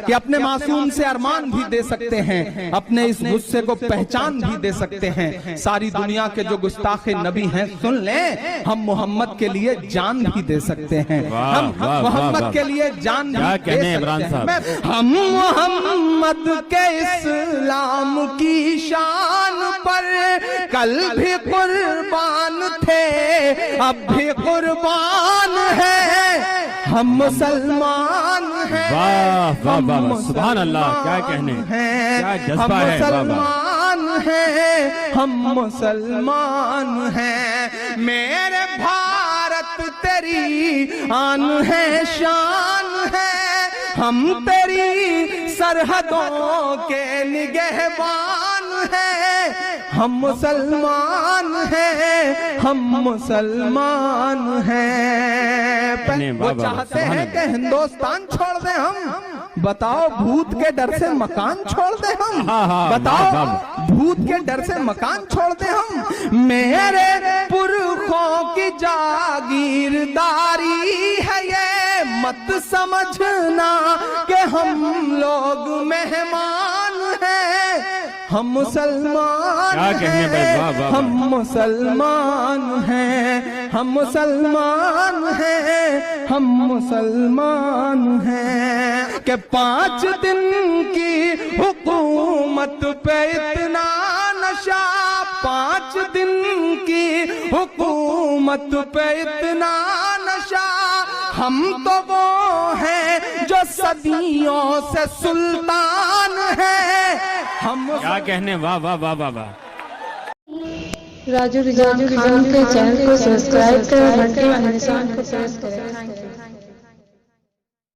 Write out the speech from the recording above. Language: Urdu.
کہ اپنے معصوم سے ارمان بھی دے سکتے ہیں، اپنے اس غصے کو پہچان بھی دے سکتے ہیں۔ ساری دنیا کے جو گستاخ نبی ہیں سن لیں، ہم محمد کے لیے جان بھی دے سکتے ہیں، ہم محمد کے لیے جان بھی دے سکتے ہیں۔ ہم محمد کے اسلام کی شان پر کل بھی قربان تھے، اب بھی قربان ہیں، ہم مسلمان ہیں۔ سبحان اللہ، کیا کہنے، کیا جذبہ ہے۔ مسلمان ہیں، ہم مسلمان ہیں۔ میرے بھارت تیری آن ہے، شان ہے، ہم تیری سرحدوں کے نگہبان ہیں۔ ہم مسلمان ہیں، ہم مسلمان ہیں۔ وہ چاہتے ہیں کہ ہندوستان چھوڑ دیں ہم، بتاؤ بھوت کے ڈر سے مکان چھوڑ دیں ہم، بتاؤ بھوت کے ڈر سے مکان چھوڑ دیں ہم۔ میرے پرخوں کی جاگیرداری ہے یہ، مت سمجھنا کہ ہم لوگ مہمان ہیں۔ ہم مسلمان ہیں، ہم مسلمان ہیں، ہم مسلمان ہیں، ہم مسلمان ہیں۔ کہ 5 دن کی حکومت پہ اتنا نشہ، 5 دن کی حکومت پہ اتنا نشہ، ہم تو وہ ہیں جو صدیوں سے سلطان ہیں۔ ہم کیا کہنے، واہ واہ واہ واہ واہ۔ راجو رجحان خان کے چینل کو سبسکرائب کریں، گھنٹی والے نشان کو پریس کریں۔